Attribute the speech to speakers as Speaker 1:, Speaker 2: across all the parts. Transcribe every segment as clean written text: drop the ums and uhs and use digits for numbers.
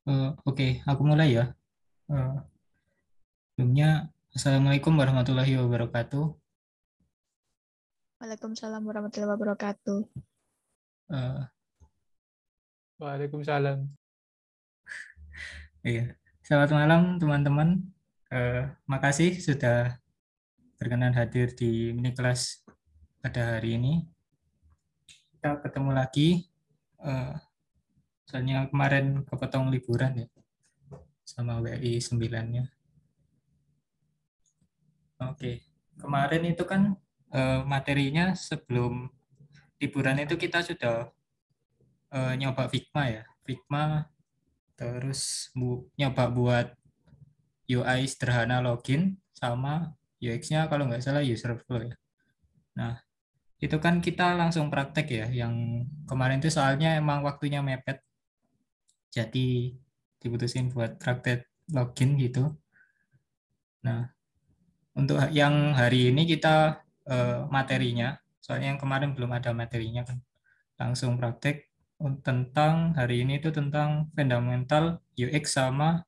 Speaker 1: Oke, aku mulai ya. Eh, Sebelumnya, Assalamualaikum warahmatullahi wabarakatuh.
Speaker 2: Waalaikumsalam warahmatullahi wabarakatuh.
Speaker 1: Eh,
Speaker 3: Waalaikumsalam.
Speaker 1: iya. Selamat malam teman-teman. Makasih sudah berkenan hadir di mini kelas pada hari ini. Kita ketemu lagi. Eh, Soalnya kemarin kepotong liburan ya sama WI 9-nya. Oke, kemarin itu kan materinya sebelum liburan itu kita sudah nyoba Figma ya. Figma terus nyoba buat UI sederhana login sama UX-nya kalau nggak salah user flow ya. Nah, itu kan kita langsung praktek ya. Yang kemarin itu soalnya emang waktunya mepet, jadi diputusin buat praktek login gitu. Nah, untuk yang hari ini kita materinya, soalnya yang kemarin belum ada materinya kan, langsung praktek tentang hari ini itu tentang fundamental UX sama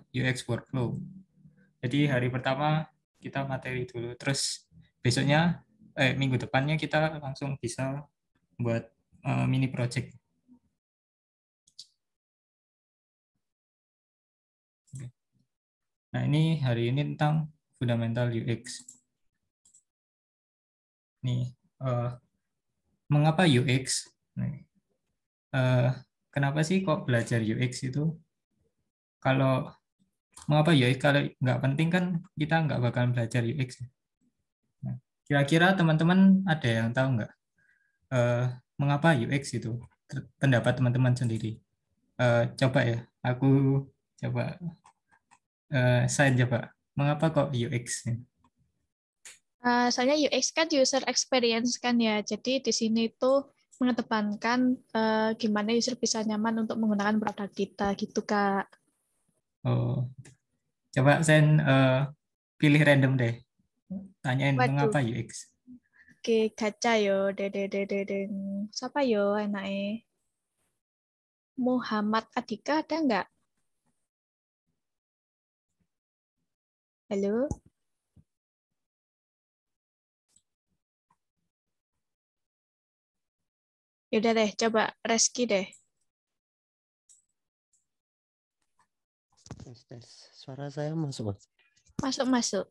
Speaker 1: UX workflow. Jadi hari pertama kita materi dulu, terus besoknya, minggu depannya kita langsung bisa buat mini project. Nah ini hari ini tentang fundamental UX. Nih, eh, mengapa UX? Nih, eh, kenapa sih kok belajar UX itu? Kalau mengapa UX? Kalau nggak penting kan kita nggak bakal belajar UX. Nah, kira-kira teman-teman ada yang tahu nggak eh, mengapa UX itu? Pendapat teman-teman sendiri. Coba ya, aku coba saya coba. Mengapa kok UX?
Speaker 2: Soalnya UX kan user experience kan ya. Jadi di sini tuh mengedepankan gimana user bisa nyaman untuk menggunakan produk kita gitu, Kak.
Speaker 1: Oh, coba saya pilih random deh. Tanyain
Speaker 2: Waduh,
Speaker 1: mengapa UX.
Speaker 2: oke, gacha yo. Dedeng. Siapa yo enaknya? Muhammad Adika ada nggak? Halo? Yaudah deh, coba Reski deh.
Speaker 4: Tes, tes. Suara saya masuk, Mas.
Speaker 2: Masuk-masuk.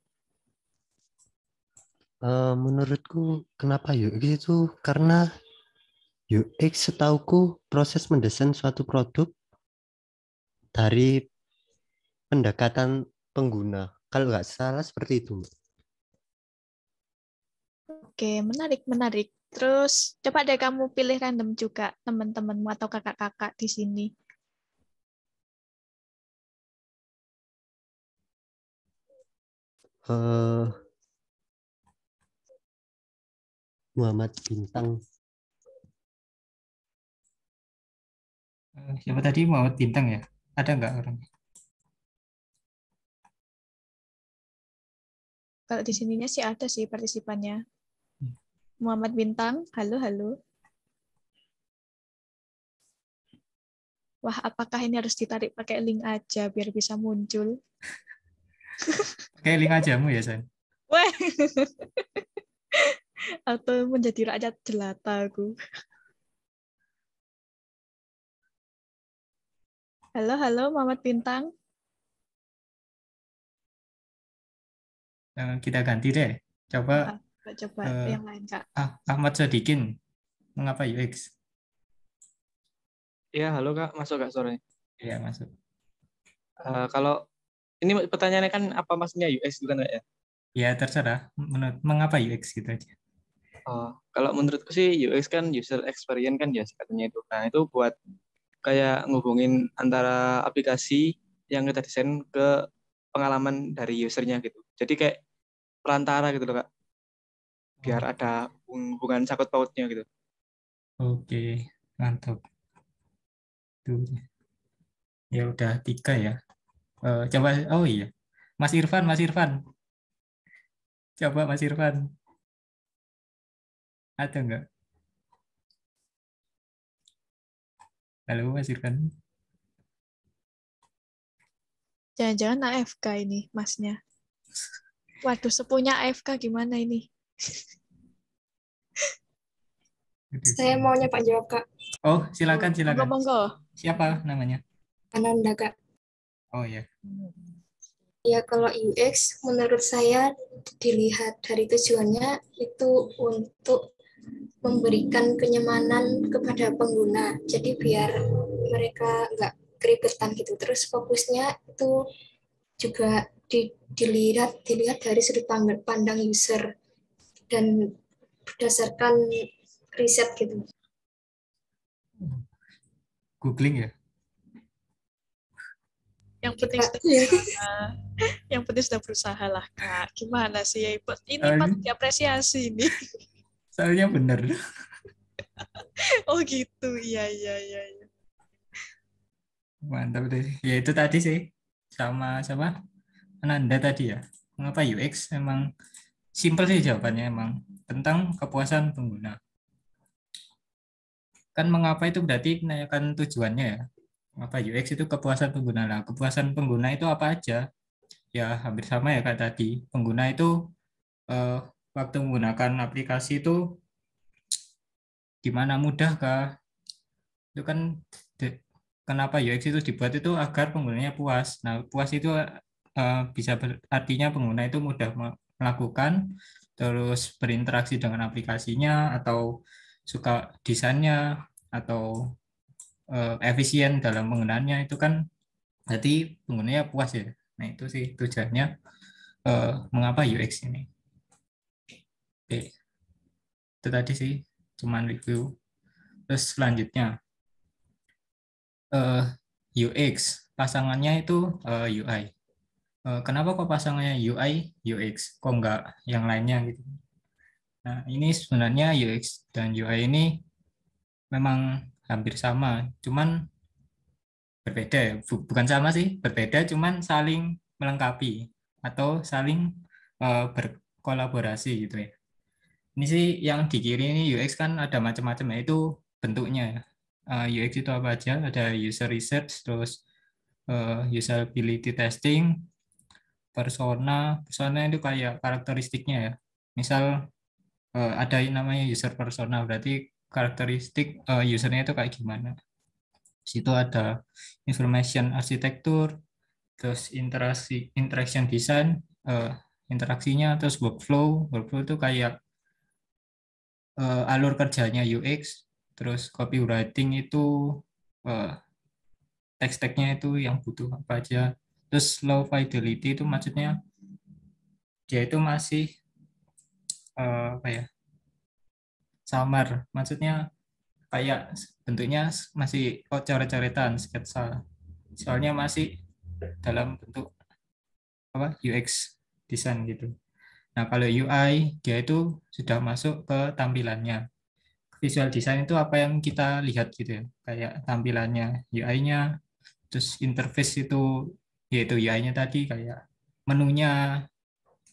Speaker 4: Menurutku kenapa UX itu karena UX setauku proses mendesain suatu produk dari pendekatan pengguna. Kalau nggak salah seperti itu.
Speaker 2: Oke, menarik, menarik. Terus coba deh kamu pilih random juga teman-temanmu atau kakak-kakak di sini.
Speaker 4: Eh, Muhammad Bintang.
Speaker 1: Siapa tadi Muhammad Bintang ya? Ada nggak orang?
Speaker 2: Kalau di sininya sih ada sih partisipannya. Muhammad Bintang, halo, halo. Wah, apakah ini harus ditarik pakai link aja biar bisa muncul?
Speaker 1: Kayak link ajamu ya, San?
Speaker 2: Wah, atau menjadi rakyat jelata aku. Halo, halo, Muhammad Bintang.
Speaker 1: Kita ganti deh. Coba
Speaker 2: Coba
Speaker 1: eh,
Speaker 2: yang lain, Kak.
Speaker 1: Ahmad Sodikin. Mengapa UX?
Speaker 3: Iya, halo Kak, masuk Kak suaranya.
Speaker 1: Ya, masuk.
Speaker 3: Kalau ini pertanyaannya kan apa maksudnya UX bukan Kak ya?
Speaker 1: Ya, terserah. Mengapa UX gitu aja.
Speaker 3: Kalau menurutku sih UX kan user experience kan ya katanya itu. Nah, itu buat kayak ngubungin antara aplikasi yang kita desain ke pengalaman dari usernya gitu. Jadi kayak perantara gitu loh Kak, biar
Speaker 1: Oh,
Speaker 3: ada hubungan sakut pautnya gitu.
Speaker 1: oke. Mantap. Tuh. Ya udah tiga ya. Coba, oh iya. Mas Irfan, Mas Irfan. Coba Mas Irfan. Ada nggak? Halo Mas Irfan.
Speaker 2: Jangan-jangan AFK ini masnya. Waduh, sepunya AFK gimana ini?
Speaker 5: Saya mau nyoba jawab, Kak.
Speaker 1: Oh, silakan.
Speaker 2: Monggo.
Speaker 1: Siapa namanya?
Speaker 5: Ananda, Kak.
Speaker 1: Oh ya.
Speaker 5: Ya, kalau UX menurut saya dilihat dari tujuannya itu untuk memberikan kenyamanan kepada pengguna. Jadi biar mereka nggak keribetan gitu. Terus fokusnya itu juga dilihat dari sudut pandang user dan berdasarkan riset gitu.
Speaker 1: Googling ya.
Speaker 2: Yang penting
Speaker 5: Kak,
Speaker 2: sudah berusaha. Yang penting sudah berusaha lah, Kak. Gimana sih? Ini patut diapresiasi nih.
Speaker 1: Soalnya benar.
Speaker 2: Oh gitu. Iya.
Speaker 1: Mantap deh. Ya itu tadi sih. Sama siapa? Ananda tadi ya. Mengapa UX emang simple sih jawabannya emang tentang kepuasan pengguna. Kan mengapa itu berarti menanyakan tujuannya ya. Mengapa UX itu kepuasan pengguna. Nah, kepuasan pengguna itu apa aja? Ya hampir sama ya kayak tadi. Pengguna itu waktu menggunakan aplikasi itu gimana, mudah kah? Itu kan kenapa UX itu dibuat itu agar penggunanya puas. Nah, puas itu bisa artinya pengguna itu mudah melakukan, terus berinteraksi dengan aplikasinya, atau suka desainnya, atau efisien dalam penggunaannya, itu kan berarti penggunanya puas ya. Nah, itu sih tujuannya mengapa UX ini. Oke, itu tadi sih cuman review. Terus selanjutnya UX, pasangannya itu UI. Kenapa kok pasangannya UI, UX? Kok enggak yang lainnya gitu? Nah, ini sebenarnya UX dan UI ini memang hampir sama, cuman berbeda ya. Bukan sama sih, berbeda, cuman saling melengkapi atau saling berkolaborasi gitu ya. Ini sih yang di kiri ini UX kan ada macam-macam ya, itu bentuknya ya. UX itu apa aja? Ada user research, terus usability testing, persona itu kayak karakteristiknya ya. Misal ada yang namanya user persona, berarti karakteristik usernya itu kayak gimana. Di situ ada information arsitektur, terus interaction design, interaksinya, terus workflow itu kayak alur kerjanya UX, terus copywriting itu teks-teksnya itu yang butuh apa aja. Terus low fidelity itu maksudnya dia itu masih apa ya, samar, maksudnya kayak bentuknya masih coret-coretan, sketsa, soalnya masih dalam bentuk apa UX design gitu. Nah, kalau UI dia itu sudah masuk ke tampilannya. Visual design itu apa yang kita lihat gitu ya, kayak tampilannya, UI-nya, terus interface itu yaitu UI-nya tadi, kayak menunya,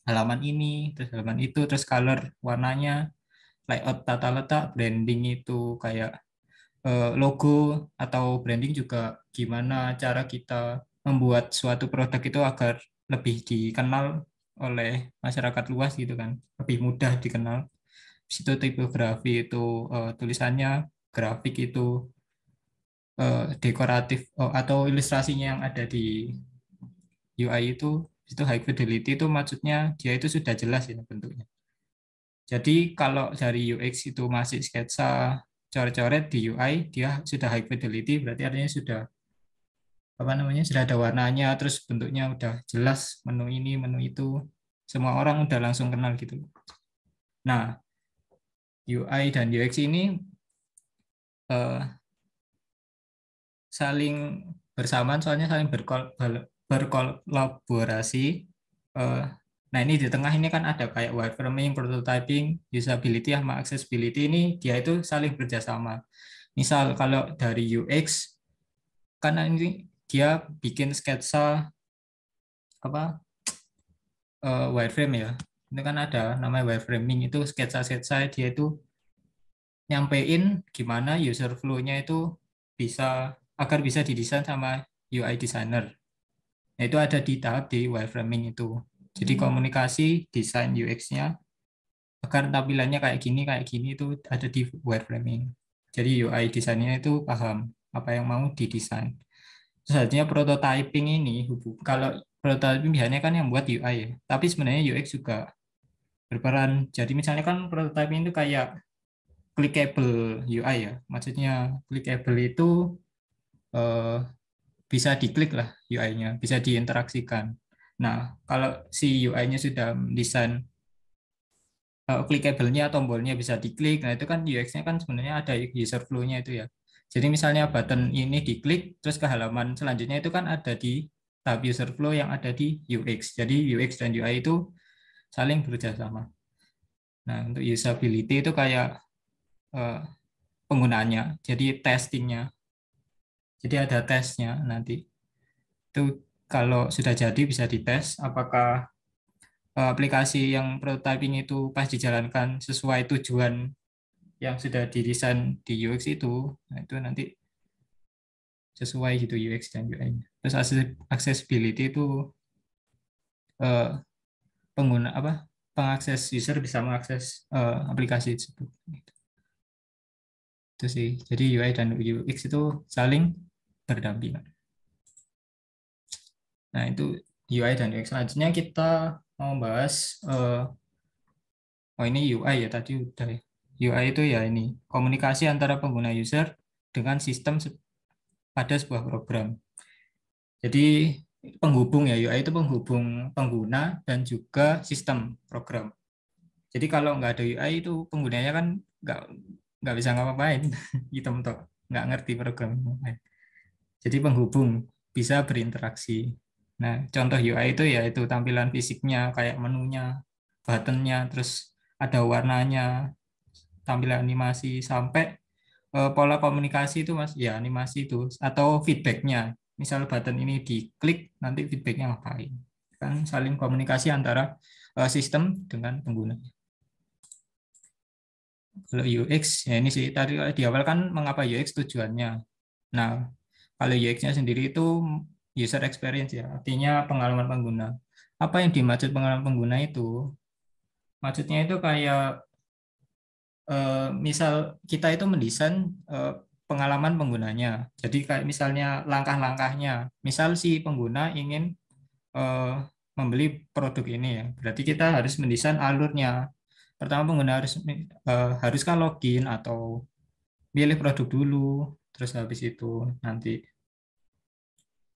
Speaker 1: halaman ini, terus halaman itu, terus color, warnanya, layout, tata letak, branding itu kayak logo atau branding juga gimana cara kita membuat suatu produk itu agar lebih dikenal oleh masyarakat luas gitu kan, lebih mudah dikenal. Situ tipografi itu tulisannya, grafik itu dekoratif atau ilustrasinya yang ada di UI itu high fidelity, itu maksudnya dia itu sudah jelas ya bentuknya. Jadi kalau dari UX itu masih sketsa, coret-coret, di UI dia sudah high fidelity, berarti artinya sudah apa namanya, sudah ada warnanya, terus bentuknya udah jelas, menu ini, menu itu, semua orang udah langsung kenal gitu. Nah, UI dan UX ini saling bersamaan, soalnya saling berkolaborasi. Nah, ini di tengah ini kan ada kayak wireframing, prototyping, usability sama accessibility, ini dia itu saling bekerjasama. Misal kalau dari UX, karena ini dia bikin sketsa apa wireframe ya. Ini kan ada namanya wireframing, itu sketsa-sketsa dia itu nyampein gimana user flow-nya itu bisa agar bisa didesain sama UI designer. Nah, itu ada di tahap di wireframing itu. Jadi komunikasi desain UX-nya agar tampilannya kayak gini itu ada di wireframing. Jadi UI desainnya itu paham apa yang mau didesain. Selanjutnya prototyping ini, kalau prototyping biasanya kan yang buat UI ya, tapi sebenarnya UX juga berperan. Jadi misalnya kan prototyping itu kayak clickable UI ya, maksudnya clickable itu bisa diklik lah UI-nya, bisa diinteraksikan. Nah, kalau si UI-nya sudah desain clickable-nya, tombolnya bisa diklik, nah itu kan UX-nya kan sebenarnya ada user flow-nya itu ya. Jadi misalnya button ini diklik, terus ke halaman selanjutnya itu kan ada di tab user flow yang ada di UX. Jadi UX dan UI itu saling bekerja sama. Nah, untuk usability itu kayak penggunaannya, jadi testingnya. Jadi ada tesnya nanti. Itu kalau sudah jadi bisa dites apakah aplikasi yang prototyping itu pas dijalankan sesuai tujuan yang sudah didesain di UX itu. Nah, itu nanti sesuai gitu UX dan UI. Terus accessibility itu pengguna pengakses user bisa mengakses aplikasi tersebut. Itu sih. Jadi UI dan UX itu saling berdampingan. Nah, itu UI dan UX. Selanjutnya kita mau bahas ini UI ya tadi udah ya. UI itu ya ini komunikasi antara pengguna user dengan sistem pada sebuah program. Jadi penghubung ya, UI itu penghubung pengguna dan juga sistem program. Jadi kalau nggak ada UI itu penggunanya kan nggak bisa ngapa-ngapain, gitu nggak ngerti program. Jadi penghubung bisa berinteraksi. Nah, contoh UI itu ya itu tampilan fisiknya kayak menunya, buttonnya, terus ada warnanya, tampilan animasi sampai pola komunikasi itu mas, ya animasi itu atau feedbacknya. Misal button ini diklik, nanti feedbacknya ngapain? Kan saling komunikasi antara sistem dengan pengguna. Kalau UX ya ini sih tadi di awal kan mengapa UX tujuannya. Nah, kalau UX-nya sendiri itu user experience ya, artinya pengalaman pengguna. Apa yang dimaksud pengalaman pengguna itu? Maksudnya itu kayak misal kita itu mendesain pengalaman penggunanya. Jadi kayak misalnya langkah-langkahnya. Misal si pengguna ingin membeli produk ini ya, berarti kita harus mendesain alurnya. Pertama pengguna haruskah login atau pilih produk dulu, terus habis itu nanti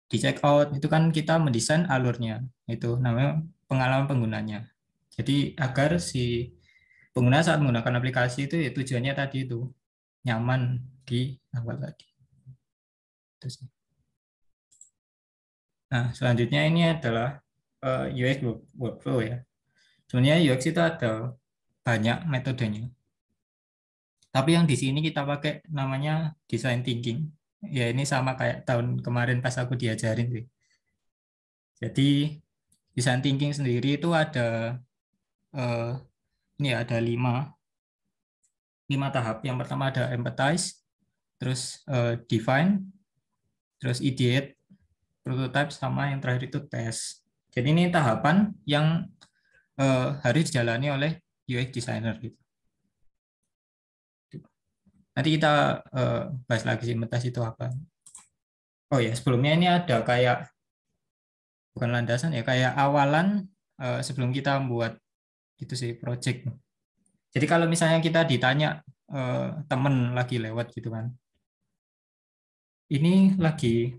Speaker 1: di check out itu kan kita mendesain alurnya, itu namanya pengalaman penggunanya. Jadi agar si pengguna saat menggunakan aplikasi itu ya tujuannya tadi itu nyaman di awal tadi. Nah, selanjutnya ini adalah UX workflow ya. Sebenarnya UX itu ada banyak metodenya. Tapi yang di sini kita pakai namanya design thinking. Ya ini sama kayak tahun kemarin pas aku diajarin sih. Jadi design thinking sendiri itu ada ini ada 5 tahap. Yang pertama ada empathize, terus define, terus ideate, prototype, sama yang terakhir itu test. Jadi ini tahapan yang harus dijalani oleh UX designer gitu. Nanti kita bahas lagi sih empathize itu apa. Oh ya, sebelumnya ini ada kayak bukan landasan ya, kayak awalan sebelum kita membuat itu sih project. Jadi kalau misalnya kita ditanya temen lagi lewat gitu kan, ini lagi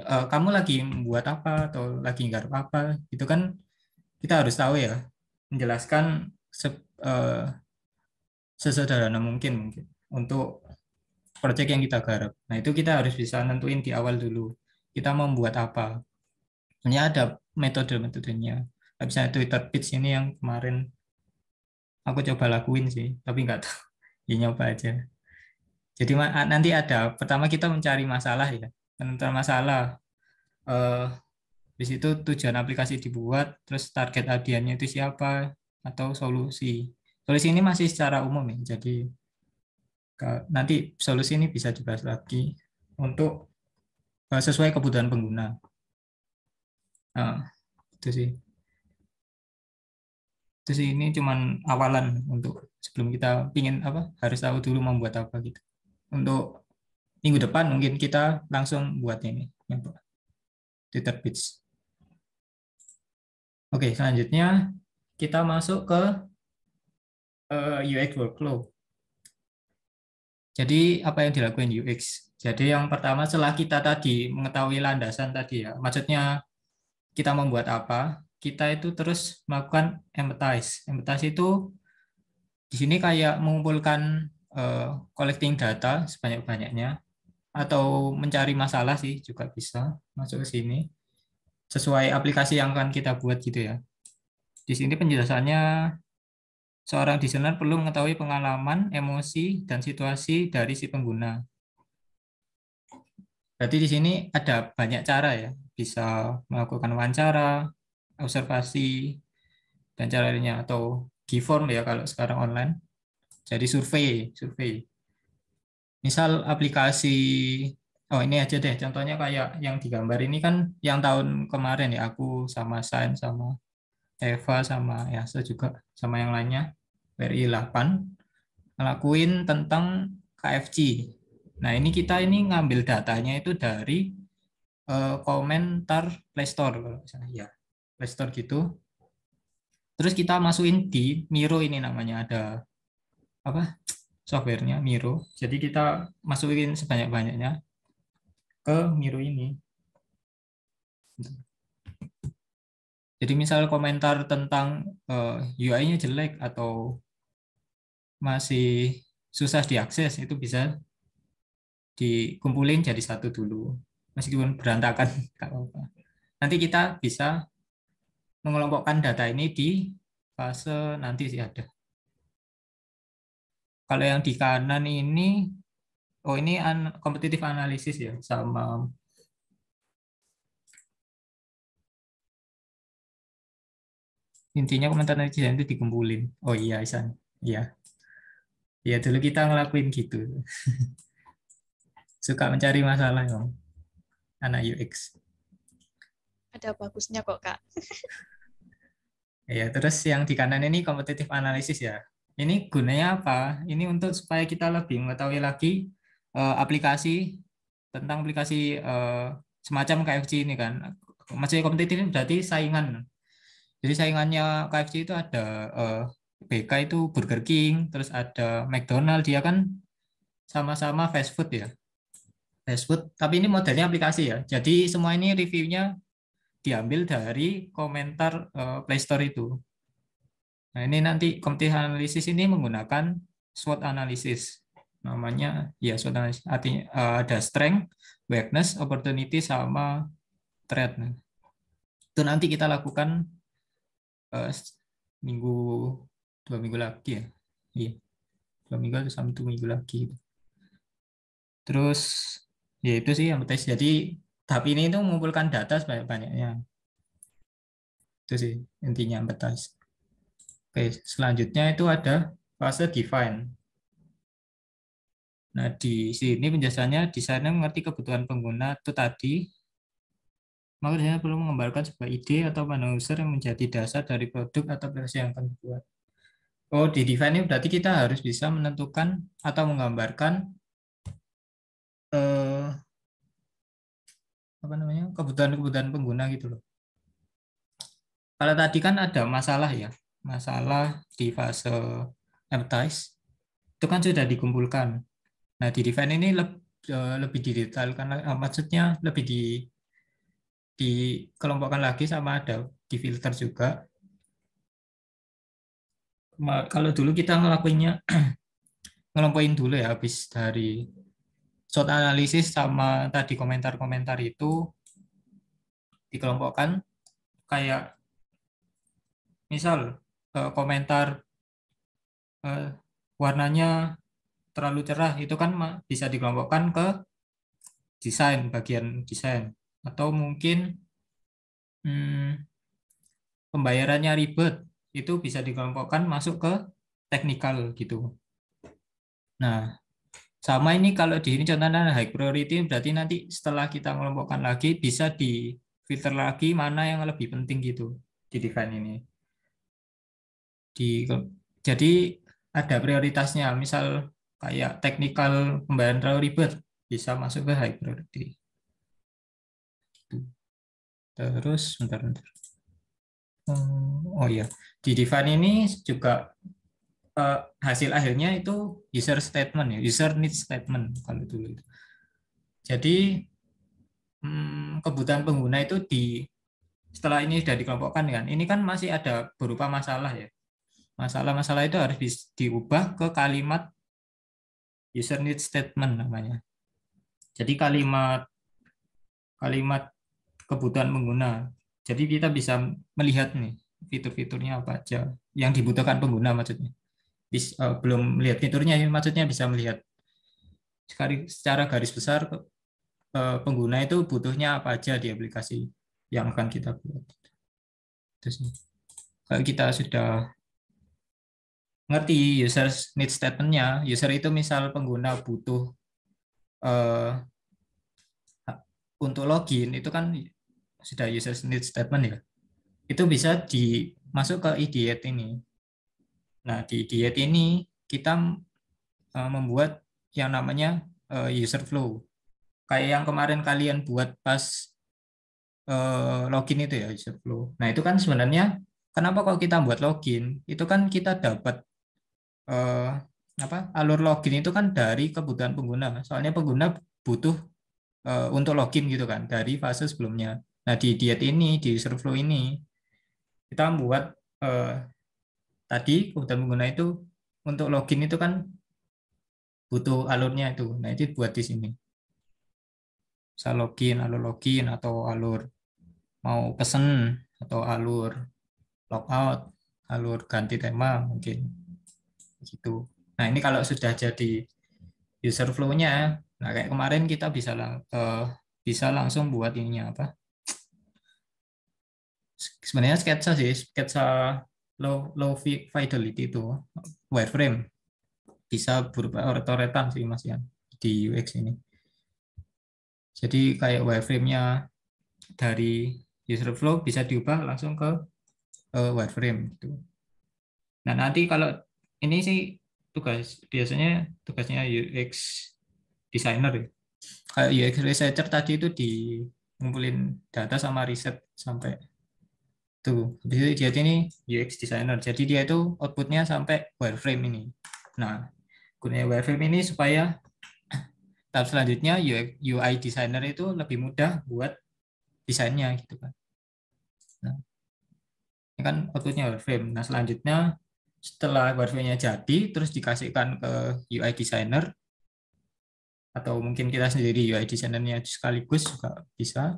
Speaker 1: kamu lagi membuat apa atau lagi nggarap apa, itu kan kita harus tahu ya, menjelaskan sesederhana mungkin untuk project yang kita garap. Nah itu kita harus bisa nentuin di awal dulu kita mau membuat apa. Ini ada metode-metodenya. Misalnya Twitter Pitch ini yang kemarin aku coba lakuin sih, tapi nggak tahu, ya nyoba aja. Jadi nanti ada, pertama kita mencari masalah ya, penentuan masalah. Di situ tujuan aplikasi dibuat, terus target audiennya itu siapa, atau solusi. Solusi ini masih secara umum ya, jadi nanti solusi ini bisa dibahas lagi untuk sesuai kebutuhan pengguna. Nah, itu sih. Terus ini cuman awalan untuk sebelum kita pingin harus tahu dulu mau buat apa gitu. Untuk minggu depan mungkin kita langsung buat ini Twitter Page. Oke, selanjutnya kita masuk ke UX workflow. Jadi apa yang dilakukan UX? Jadi yang pertama setelah kita tadi mengetahui landasan tadi ya, maksudnya kita membuat apa, kita itu terus melakukan empathize. Empathize itu di sini kayak mengumpulkan collecting data sebanyak-banyaknya atau mencari masalah sih juga bisa masuk ke sini sesuai aplikasi yang akan kita buat gitu ya. Di sini penjelasannya seorang desainer perlu mengetahui pengalaman, emosi, dan situasi dari si pengguna. Berarti di sini ada banyak cara ya, bisa melakukan wawancara, observasi, dan cara lainnya atau Giveform ya kalau sekarang online. Jadi survei. Misal aplikasi, oh ini aja deh, contohnya kayak yang digambar ini kan yang tahun kemarin ya, aku sama Sain, sama Eva, sama Yasa juga, sama yang lainnya, BRI 8, ngelakuin tentang KFC. Nah ini kita ini ngambil datanya itu dari komentar Play Store, kalau misalnya ya, Play Store gitu. Terus kita masukin di Miro ini namanya, ada apa softwarenya Miro. Jadi kita masukin sebanyak-banyaknya ke Miro ini. Jadi misal komentar tentang UI-nya jelek atau masih susah diakses, itu bisa dikumpulin jadi satu dulu. Meskipun berantakan, nggak apa-apa. Nanti kita bisa mengelompokkan data ini di fase nanti sih ada. Kalau yang di kanan ini, oh ini kompetitif analisis ya, sama intinya komentar netizen itu dikumpulin. Oh iya, Isan. Iya. Ya dulu kita ngelakuin gitu. Suka mencari masalah ya, anak UX.
Speaker 2: Ada bagusnya kok, Kak.
Speaker 1: Ya, terus yang di kanan ini kompetitif analisis ya. Ini gunanya apa? Ini untuk supaya kita lebih mengetahui lagi aplikasi tentang aplikasi semacam KFC ini kan. Maksudnya kompetitif ini berarti saingan. Jadi saingannya KFC itu ada BK itu Burger King, terus ada McDonald, dia kan sama-sama fast food ya. Fast food, tapi ini modelnya aplikasi ya. Jadi semua ini reviewnya diambil dari komentar Play Store itu. Nah, ini nanti kompetitif analisis ini menggunakan SWOT analysis. Namanya ya SWOT analysis. Artinya ada strength, weakness, opportunity sama threat. Nah, itu nanti kita lakukan dua minggu lagi ya. Iya. 2 minggu atau 1 minggu lagi. Terus ya itu sih yang tes. Jadi tahap ini itu mengumpulkan data sebanyak-banyaknya. Itu sih intinya empathize. Oke, selanjutnya itu ada fase define. Nah, di sini penjelasannya desainer mengerti kebutuhan pengguna itu tadi. Maka desainer perlu menggambarkan sebuah ide atau pandangan user yang menjadi dasar dari produk atau versi yang akan dibuat. Oh, di define ini berarti kita harus bisa menentukan atau menggambarkan kebutuhan-kebutuhan pengguna gitu loh. Kalau tadi kan ada masalah ya, masalah di fase empathize itu kan sudah dikumpulkan. Nah di define ini lebih didetailkan, maksudnya lebih dikelompokkan lagi sama ada di filter juga. Kalau dulu kita ngelakuinnya ngelompokin dulu ya, habis dari SWOT analisis sama tadi komentar-komentar itu dikelompokkan kayak misal komentar warnanya terlalu cerah itu kan bisa dikelompokkan ke desain, bagian desain, atau mungkin pembayarannya ribet itu bisa dikelompokkan masuk ke teknikal gitu. Nah Sama ini kalau di sini contohnya high priority, berarti nanti setelah kita mengelompokkan lagi bisa di filter lagi mana yang lebih penting gitu di define ini. Jadi ada prioritasnya, misal kayak technical pembayaran terlalu ribet bisa masuk ke high priority. Terus bentar. Oh iya, di define ini juga hasil akhirnya itu user statement ya, user need statement kalau dulu itu. Jadi kebutuhan pengguna itu setelah ini sudah dikelompokkan kan, ini kan masih ada berupa masalah ya. Masalah-masalah itu harus diubah ke kalimat user need statement namanya. Jadi kalimat kebutuhan pengguna. Jadi kita bisa melihat nih fitur-fiturnya apa aja yang dibutuhkan pengguna maksudnya. Belum melihat fiturnya ya, maksudnya bisa melihat secara garis besar pengguna itu butuhnya apa aja di aplikasi yang akan kita buat. Terus kalau kita sudah ngerti user need statement-nya, user itu misal pengguna butuh untuk login itu kan sudah user need statement ya. Itu bisa masuk ke idiot ini. Nah, di idiot ini kita membuat yang namanya user flow. Kayak yang kemarin kalian buat pas login itu ya, user flow. Nah, itu kan sebenarnya kenapa kalau kita buat login, itu kan kita dapat alur login itu kan dari kebutuhan pengguna. Soalnya pengguna butuh untuk login gitu kan dari fase sebelumnya. Nah, di idiot ini, di user flow ini kita membuat tadi kebutuhan pengguna itu untuk login itu kan butuh alurnya itu. Nah, itu buat di sini. Bisa alur login atau alur mau pesen atau alur logout, alur ganti tema mungkin gitu. Nah, ini kalau sudah jadi user flow-nya, nah kayak kemarin kita bisa langsung buat ininya apa? Sebenarnya sketsa low fidelity itu wireframe bisa berupa oret-oretan sih Mas Yan di UX ini. Jadi kayak wireframe-nya dari user flow bisa diubah langsung ke wireframe gitu. Nah, nanti kalau ini sih biasanya tugasnya UX designer ya. Kayak UX researcher tadi itu ngumpulin data sama riset sampai tuh. Habis itu dia ini UX designer. Jadi dia itu outputnya sampai wireframe ini. Nah, gunanya wireframe ini supaya tahap selanjutnya UI designer itu lebih mudah buat desainnya gitu kan. Nah, ini kan outputnya wireframe. Nah, selanjutnya setelah wireframe-nya jadi terus dikasihkan ke UI designer atau mungkin kita sendiri UI designer-nya sekaligus juga bisa.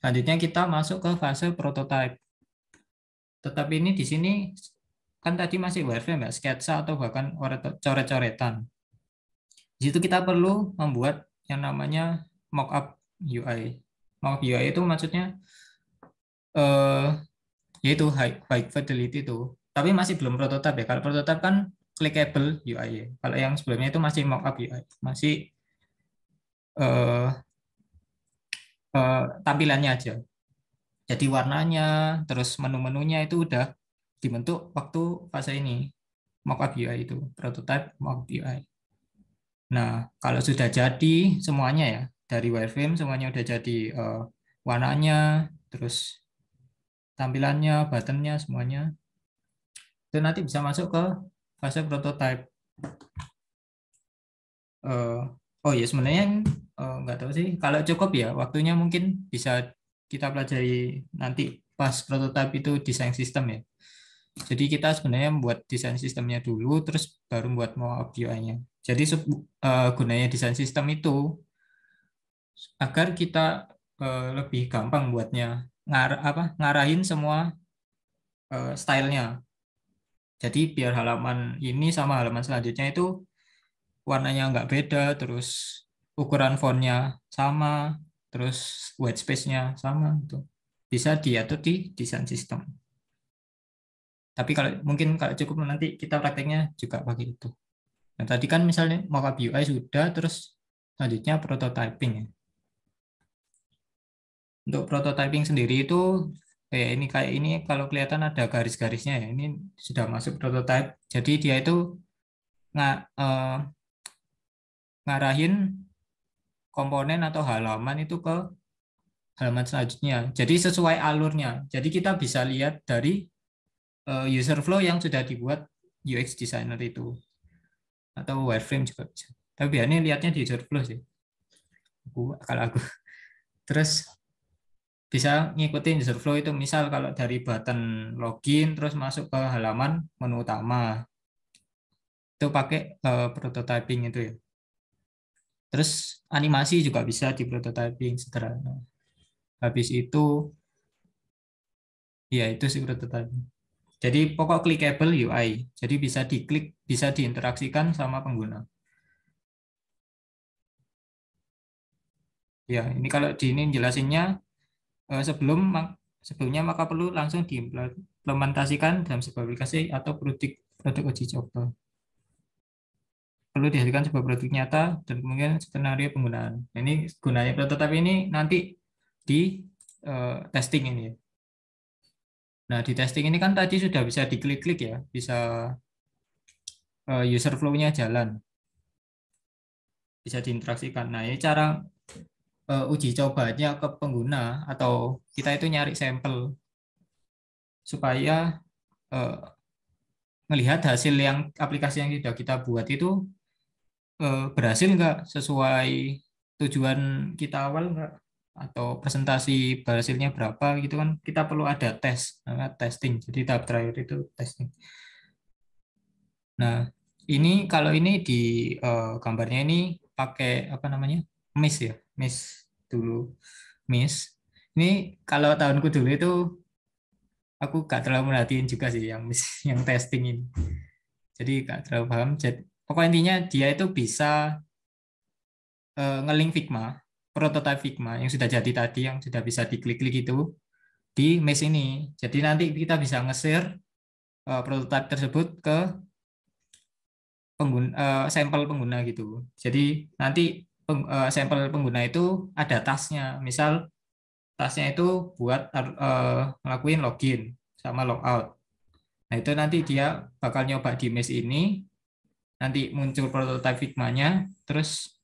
Speaker 1: Selanjutnya kita masuk ke fase prototype. Tetapi ini di sini kan tadi masih wireframe ya, sketsa atau bahkan coret-coretan. Di situ kita perlu membuat yang namanya mockup UI. Mockup UI itu maksudnya yaitu high fidelity itu. Tapi masih belum prototype ya. Kalau prototype kan clickable UI ya. Kalau yang sebelumnya itu masih mockup UI, masih tampilannya aja. Jadi warnanya, terus menu-menunya itu udah dibentuk waktu fase ini mockup UI itu, prototype mockup UI. Nah, kalau sudah jadi semuanya ya, dari wireframe semuanya udah jadi warnanya, terus tampilannya, buttonnya, semuanya. Itu nanti bisa masuk ke fase prototype. Oh ya, sebenarnya nggak tahu sih. Kalau cukup ya, waktunya mungkin bisa kita pelajari nanti pas prototype itu desain sistem ya. Jadi kita sebenarnya membuat desain sistemnya dulu, terus baru buat mockup UI-nya. Jadi gunanya desain sistem itu agar kita lebih gampang buatnya ngarahin semua stylenya. Jadi biar halaman ini sama halaman selanjutnya itu warnanya nggak beda, terus ukuran fontnya sama, terus white space-nya sama, itu bisa diatur di desain sistem. Tapi kalau cukup nanti kita prakteknya juga pakai itu. Nah, tadi kan misalnya mockup UI sudah, terus selanjutnya prototyping ya. Untuk prototyping sendiri itu kayak ini kalau kelihatan ada garis-garisnya ya. Ini sudah masuk prototype. Jadi dia itu ngarahin komponen atau halaman itu ke halaman selanjutnya. Jadi sesuai alurnya. Jadi kita bisa lihat dari user flow yang sudah dibuat UX designer itu. Atau wireframe juga bisa. Tapi biasanya lihatnya di user flow sih. Kalau aku. Terus bisa ngikutin user flow itu, misal kalau dari button login terus masuk ke halaman menu utama. Itu pakai prototyping itu ya. Terus animasi juga bisa di prototyping sederhana. Habis itu ya itu sih prototyping. Jadi pokok clickable UI. Jadi bisa diklik, bisa diinteraksikan sama pengguna. Ya, ini kalau di ini jelasinnya sebelumnya maka perlu langsung diimplementasikan dalam sebuah aplikasi atau produk uji coba. Perlu dihasilkan sebuah produk nyata dan kemudian skenario penggunaan. Nah, ini gunanya prototipe ini nanti di testing ini ya. Nah, di testing ini kan tadi sudah bisa diklik-klik ya, bisa user flow-nya jalan, bisa diinteraksikan. Nah, ini cara uji cobanya ke pengguna atau kita itu nyari sampel supaya melihat hasil yang aplikasi yang sudah kita buat itu berhasil nggak sesuai tujuan kita awal nggak, atau presentasi berhasilnya berapa gitu kan, kita perlu ada testing. Jadi tahap terakhir itu testing. Nah, ini kalau ini di gambarnya ini pakai apa namanya? MIS ya, MIS dulu. MIS. Ini kalau tahunku dulu itu aku gak terlalu merhatiin juga sih yang MIS, yang testing ini. Jadi gak terlalu paham. Jadi pokoknya intinya dia itu bisa nge-link Figma, prototype Figma yang sudah jadi tadi, yang sudah bisa diklik-klik itu di MIS ini. Jadi nanti kita bisa nge-share prototype tersebut ke sampel pengguna gitu. Jadi nanti sampel pengguna itu ada tasnya. Misal tasnya itu buat ngelakuin login sama logout. Nah, itu nanti dia bakal nyoba di MIS ini. Nanti muncul prototype Figma-nya, terus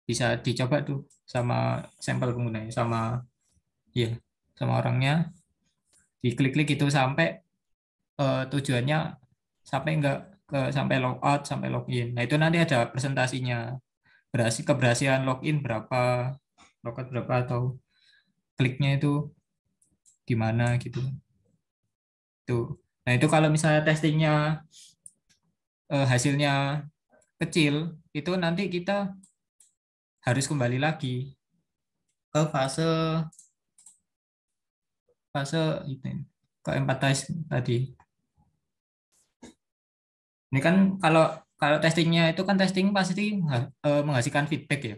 Speaker 1: bisa dicoba tuh sama sampel penggunanya, sama orangnya. Diklik-klik itu sampai tujuannya sampai enggak sampai logout, sampai login. Nah, itu nanti ada presentasinya. Keberhasilan login berapa, logout berapa, atau kliknya itu gimana gitu. Tuh. Nah, itu kalau misalnya testingnya hasilnya kecil, itu nanti kita harus kembali lagi ke fase itu, ke empathize tadi. Ini kan kalau testingnya itu kan testing pasti menghasilkan feedback ya.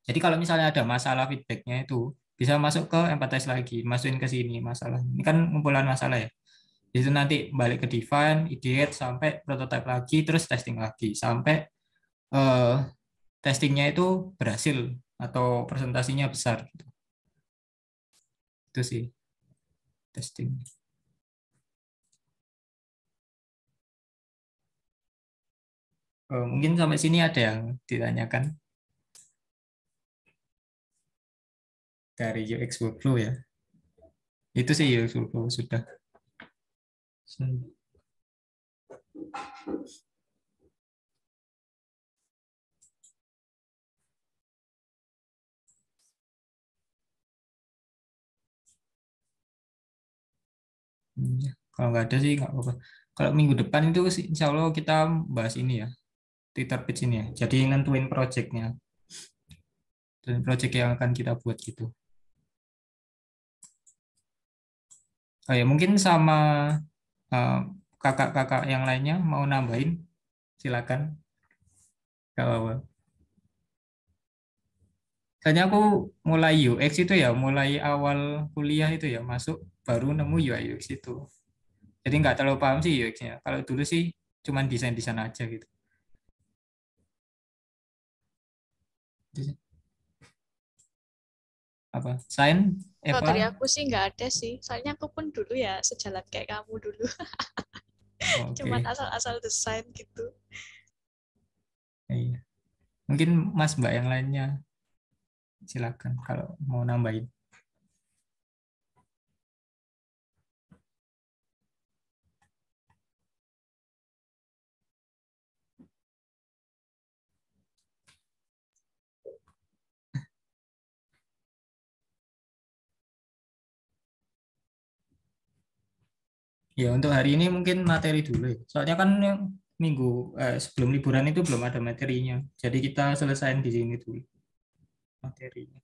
Speaker 1: Jadi kalau misalnya ada masalah, feedbacknya itu bisa masuk ke empathize lagi, masukin ke sini masalah. Ini kan kumpulan masalah ya. Itu nanti balik ke define, ideate, sampai prototype lagi, terus testing lagi sampai testingnya itu berhasil atau presentasinya besar. Itu sih testing. Mungkin sampai sini ada yang ditanyakan dari UX workflow ya. Itu sih UX workflow sudah. Kalau nggak ada sih nggak apa-apa. Kalau minggu depan itu insya Allah kita bahas ini ya, Twitter page ini ya. Jadi nentuin projectnya dan project yang akan kita buat gitu. Oh ya, mungkin sama kakak-kakak yang lainnya mau nambahin, silakan. Kalau soalnya aku mulai UX itu ya, mulai awal kuliah itu ya, masuk baru nemu UI UX itu. Jadi nggak terlalu paham sih UX-nya. Kalau dulu sih cuman desain aja gitu. Apa? Sain,
Speaker 2: Kalau
Speaker 1: Eva?
Speaker 2: dari aku sih nggak ada sih. Soalnya aku pun dulu ya sejalan kayak kamu dulu. Cuman
Speaker 1: Oke.
Speaker 2: asal-asal desain gitu.
Speaker 1: Iya. Mungkin Mas Mbak yang lainnya silakan kalau mau nambahin. Ya untuk hari ini mungkin materi dulu ya. Soalnya kan yang sebelum liburan itu belum ada materinya. Jadi kita selesaiin di sini dulu materinya.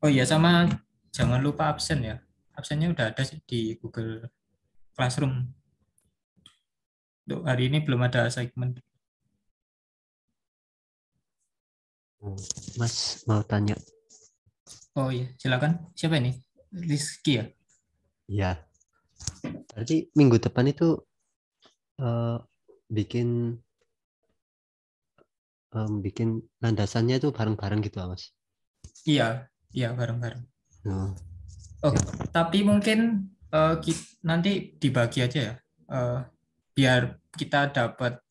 Speaker 1: Oh iya sama jangan lupa absen ya. Absennya udah ada sih di Google Classroom. Untuk hari ini belum ada assignment.
Speaker 4: Mas mau tanya.
Speaker 1: Oh iya, silakan. Siapa ini? Rizky ya?
Speaker 4: Ya, berarti minggu depan itu eh, bikin bikin landasannya itu bareng-bareng gitu, Mas.
Speaker 1: Iya, iya bareng-bareng.
Speaker 4: Oh,
Speaker 1: Oh,
Speaker 4: ya.
Speaker 1: tapi mungkin nanti dibagi aja ya. Eh, biar kita dapat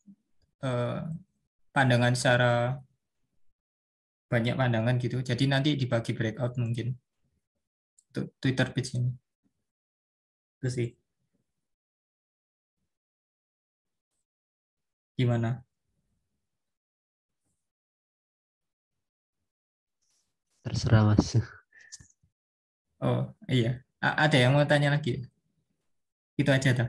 Speaker 1: eh, pandangan secara banyak pandangan gitu. Jadi nanti dibagi breakout mungkin untuk Twitter page ini. Itu sih. Gimana?
Speaker 4: Terserah, Mas.
Speaker 1: Oh, iya. Ada yang mau tanya lagi? Itu aja dah.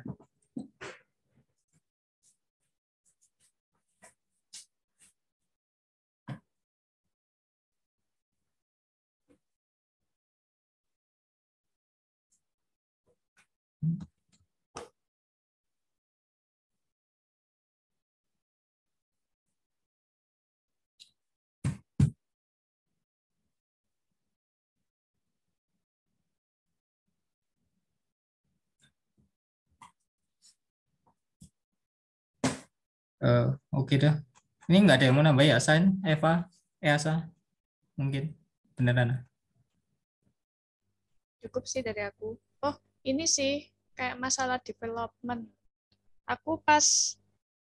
Speaker 1: Oke dah. Ini nggak ada yang mau nambah ya, San, Eva, Easa, mungkin beneran.
Speaker 2: Cukup sih dari aku. Oh, ini sih kayak masalah development. Aku pas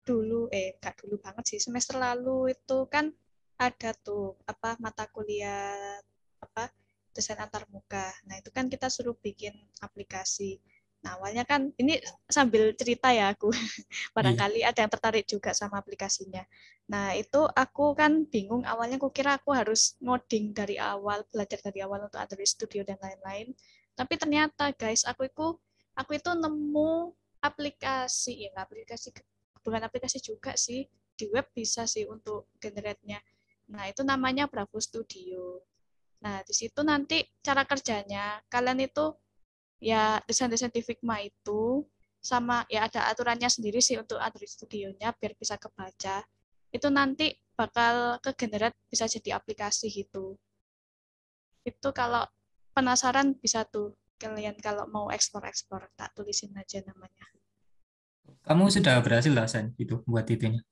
Speaker 2: dulu, nggak dulu banget sih, semester lalu itu kan ada tuh apa mata kuliah apa desain antarmuka. Nah, itu kan kita suruh bikin aplikasi. Nah, awalnya kan ini sambil cerita ya aku.
Speaker 1: Iya.
Speaker 2: Barangkali ada yang tertarik juga sama aplikasinya. Nah, itu aku kan bingung awalnya aku kira aku harus ngoding dari awal, belajar dari awal untuk Android Studio dan lain-lain. Tapi ternyata guys, aku itu nemu aplikasi, ya nggak aplikasi, bukan aplikasi juga sih, di web bisa sih untuk generate-nya. Nah, itu namanya Bravo Studio. Nah, di situ nanti cara kerjanya, kalian itu ya desain-desain di Figma itu sama ya ada aturannya sendiri sih untuk Android Studio-nya biar bisa kebaca. Itu nanti bakal ke generate bisa jadi aplikasi gitu. Itu kalau penasaran bisa tuh kalian kalau mau explore-explore tak tulisin aja namanya.
Speaker 1: Kamu sudah berhasil lah, San, itu buat itunya.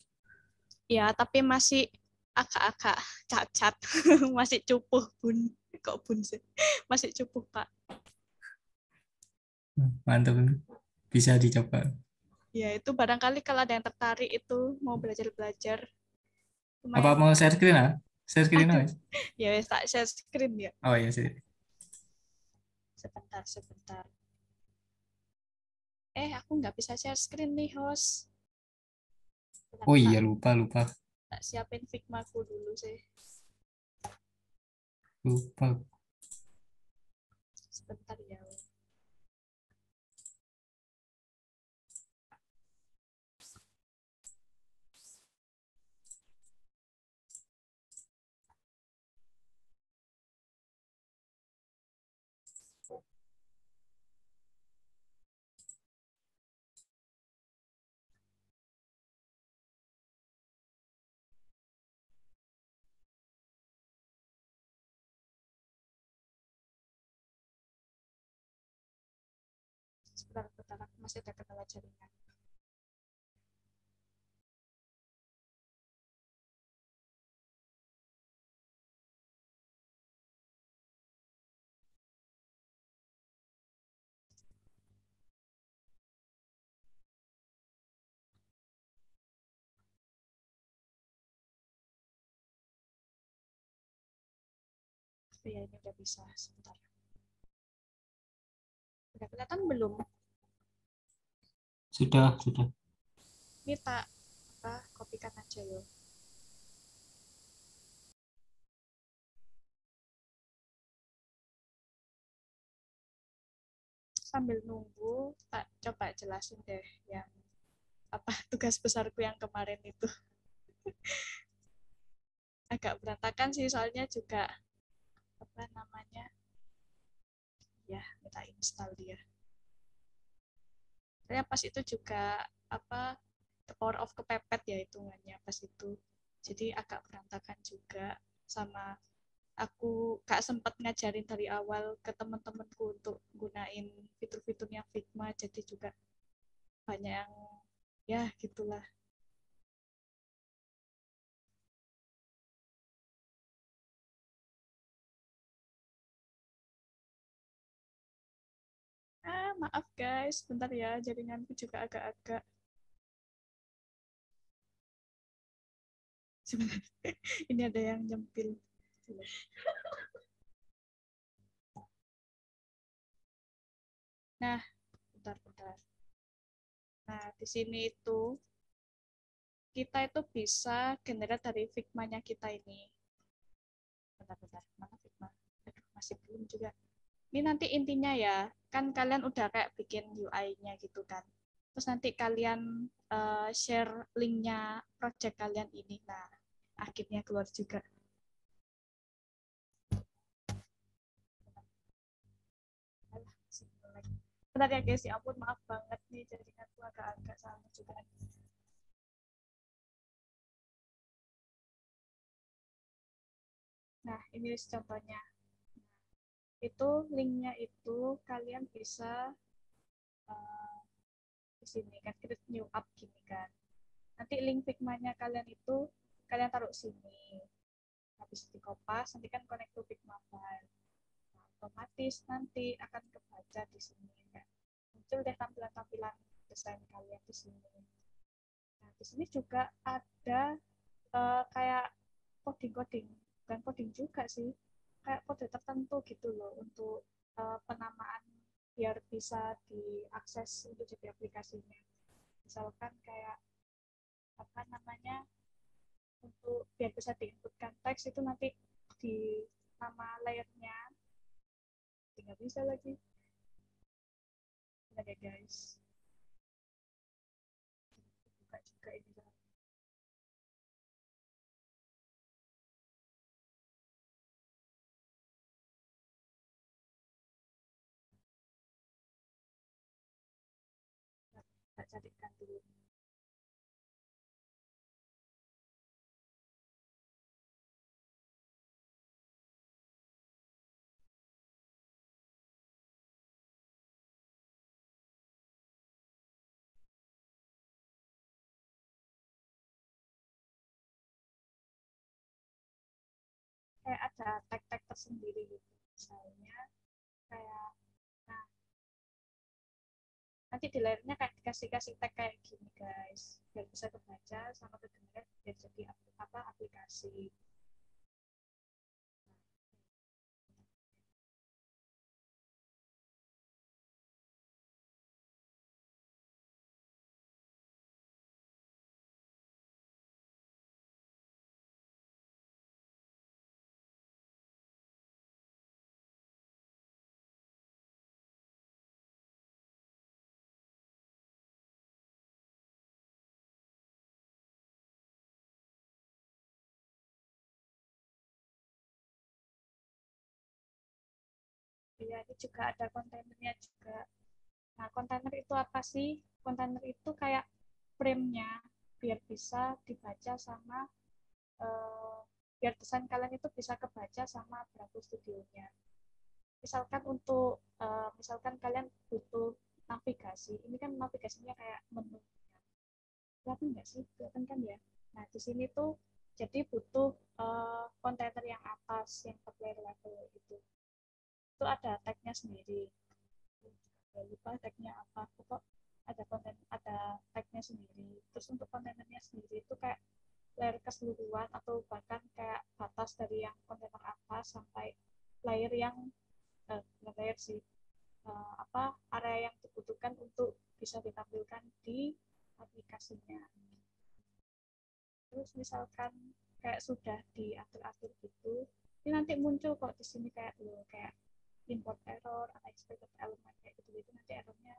Speaker 2: Ya, tapi masih agak-agak cacat, masih cupuh bun, kok bun sih, masih cupuh Pak.
Speaker 1: Mantap. Bisa dicoba.
Speaker 2: Ya, itu barangkali kalau ada yang tertarik itu mau belajar-belajar,
Speaker 1: Apa
Speaker 2: lumayan.
Speaker 1: mau share screen ah? Share screen
Speaker 2: Aduh,
Speaker 1: aja.
Speaker 2: ya tak share screen ya.
Speaker 1: Oh iya sih.
Speaker 2: Sebentar, sebentar. Aku nggak bisa share screen nih, host. Bentar,
Speaker 1: Oh
Speaker 2: tak,
Speaker 1: iya lupa lupa
Speaker 2: tak siapin Figma-ku dulu sih.
Speaker 1: lupa.
Speaker 2: Sebentar ya. Sebentar, sebentar. Aku masih ada kendala jaringan. Oh ya, ini udah bisa. Sebentar. Udah kelihatan belum?
Speaker 1: Sudah, sudah.
Speaker 2: Ini tak kopikan aja yuk. Sambil nunggu, tak coba jelasin deh yang tugas besarku yang kemarin itu. Agak berantakan sih, soalnya juga ya kita install dia. Saya pas itu juga the power of kepepet ya hitungannya pas itu. Jadi agak berantakan juga, sama aku gak sempat ngajarin dari awal ke teman-temanku untuk gunain fitur-fiturnya Figma, jadi juga banyak yang ya gitulah. Maaf guys, bentar ya, jaringanku juga agak-agak. Sebentar, ini ada yang nyempil. Nah, bentar. Nah, di sini itu kita itu bisa generate dari Figma-nya kita ini. Bentar, mana Figma? Aduh, masih belum juga. Ini nanti intinya ya, kan kalian udah kayak bikin UI-nya gitu kan. Terus nanti kalian share link-nya project kalian ini. Nah, akhirnya keluar juga. Bentar ya guys, ya ampun, maaf banget nih, jaringanku agak-agak sama juga. Nah, ini contohnya. Itu linknya itu kalian bisa di sini kan, create new app gini kan. Nanti link Figma-nya kalian itu kalian taruh sini. Habis dikopas, nanti kan connect to Figma file. Nah, otomatis nanti akan kebaca di sini kan. Muncul deh tampilan-tampilan desain kalian di sini. Nah, di sini juga ada kayak coding-coding, bukan coding juga sih, kayak kode tertentu gitu loh untuk penamaan biar bisa diakses untuk jadi aplikasinya. Misalkan kayak untuk biar bisa diinputkan teks itu nanti di nama layernya tidak bisa lagi. Bentar ya guys, buka juga ini. Tak carikan dulu. Kayak ada tag-tag tersendiri gitu, misalnya kayak, nah nanti di layarnya kayak dikasih tag kayak gini guys, biar bisa kebaca sama kedengaran, biar jadi aplikasi. Ya, ini juga ada kontainernya juga. Nah, kontainer itu apa sih? Kontainer itu kayak frame-nya biar bisa dibaca sama biar desain kalian itu bisa kebaca sama Bravo Studio-nya. Misalkan kalian butuh navigasi, ini kan navigasinya kayak menu. Kelihatan nggak sih? Kelihatan kan ya? Nah, di sini tuh jadi butuh kontainer yang atas, yang top layer level itu. Itu ada tag-nya sendiri. Lupa tag-nya apa. Pokok ada tag-nya sendiri. Terus untuk kontainernya sendiri itu kayak layer keseluruhan atau bahkan kayak batas dari yang kontainer atas sampai layer yang bukan layer sih, apa area yang dibutuhkan untuk bisa ditampilkan di aplikasinya. Terus misalkan kayak sudah diatur-atur gitu, ini nanti muncul kok di sini kayak kayak import error, unexpected element kayak gitu nanti errornya.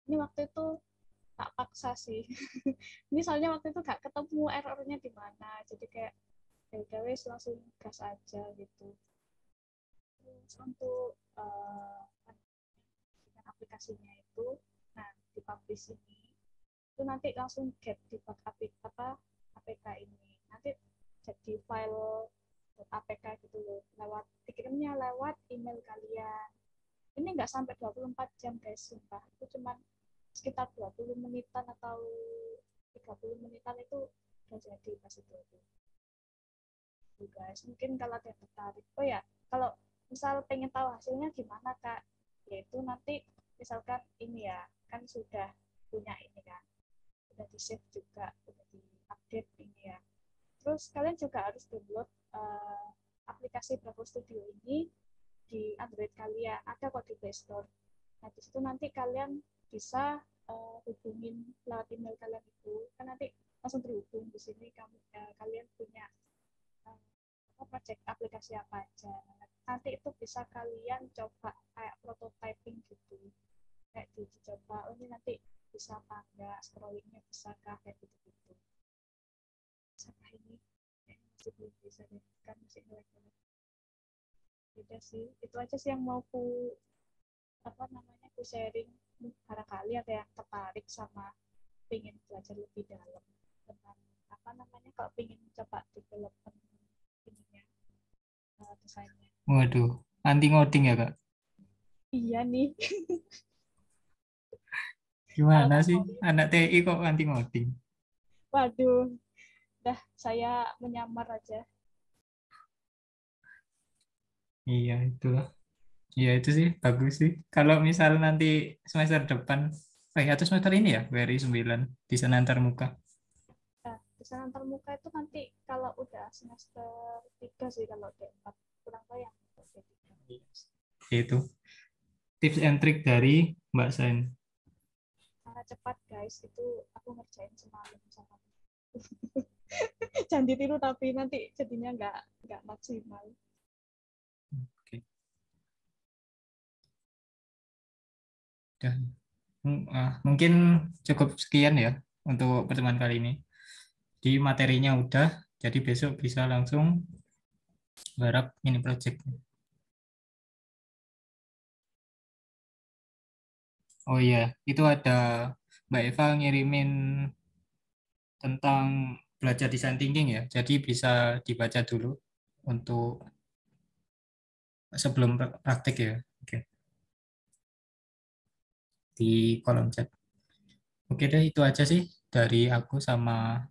Speaker 2: Ini waktu itu tak paksa sih. Ini soalnya waktu itu gak ketemu errornya di mana, jadi kayak ya wes langsung gas aja gitu. Terus untuk dengan aplikasinya itu, nah di publish ini itu nanti langsung get debug APK ini nanti jadi file APK gitu loh, dikirimnya lewat email kalian. Ini nggak sampai 24 jam guys, sumpah. Itu cuma sekitar 20 menitan atau 30 menitan itu udah jadi pas itu. Guys, mungkin kalau ada yang tertarik. Oh ya, kalau misal pengen tahu hasilnya gimana Kak, yaitu nanti misalkan ini ya, kan sudah punya ini kan, udah di save juga, udah di update ini ya. Terus kalian juga harus download aplikasi Bravo Studio ini di Android kalian, ada kok di Play Store. Nah di situ nanti kalian bisa hubungin lewat email kalian itu, kan nanti langsung terhubung di sini kalian punya project aplikasi apa aja. Nanti itu bisa kalian coba kayak prototyping gitu, kayak dicoba, oh ini nanti bisa apa enggak, scrollingnya bisa kayak gitu-gitu. Sampai ini masih belum bisa deh, kan masih ngelek-ngelek. Beda sih, itu aja sih yang mau ku sharing. Barangkali ada yang tertarik sama pengen belajar lebih dalam tentang kalau pengen coba development ininya, desainnya.
Speaker 1: Waduh, anti ngoding ya Kak?
Speaker 2: Iya nih.
Speaker 1: Gimana sih anak TI kok anti ngoding?
Speaker 2: Waduh, dah saya menyamar aja.
Speaker 1: Iya itulah. Iya itu sih bagus sih. Kalau misal nanti semester depan, atau semester ini ya, WRI 9 desain antarmuka.
Speaker 2: Nah, desain antarmuka itu nanti kalau udah semester 3 sih, kalau D4 kurang tahu yang D3.
Speaker 1: Itu tips and trick dari Mbak Sen.
Speaker 2: Cara cepat guys, itu aku ngerjain semalam sama jangan ditiru tapi nanti jadinya nggak maksimal.
Speaker 1: Oke. Dan mungkin cukup sekian ya untuk pertemuan kali ini. Di materinya udah, jadi besok bisa langsung garap ini project. Oh iya, itu ada Mbak Eva ngirimin tentang belajar design thinking ya. Jadi bisa dibaca dulu untuk sebelum praktek ya. Oke. Di kolom chat. Oke deh, itu aja sih dari aku sama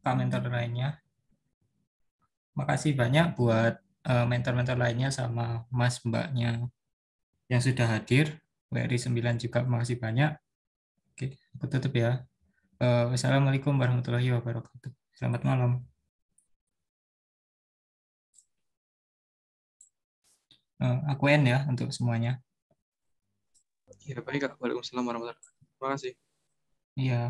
Speaker 1: Pak mentor lainnya. Makasih banyak buat mentor-mentor lainnya sama Mas Mbaknya yang sudah hadir. WRI 9 juga makasih banyak. Oke, aku tutup ya. Wassalamualaikum warahmatullahi wabarakatuh. Selamat malam. Aku end ya untuk semuanya.
Speaker 3: Ya baik Kak. Waalaikumsalam warahmatullahi wabarakatuh. Terima kasih.
Speaker 1: Iya.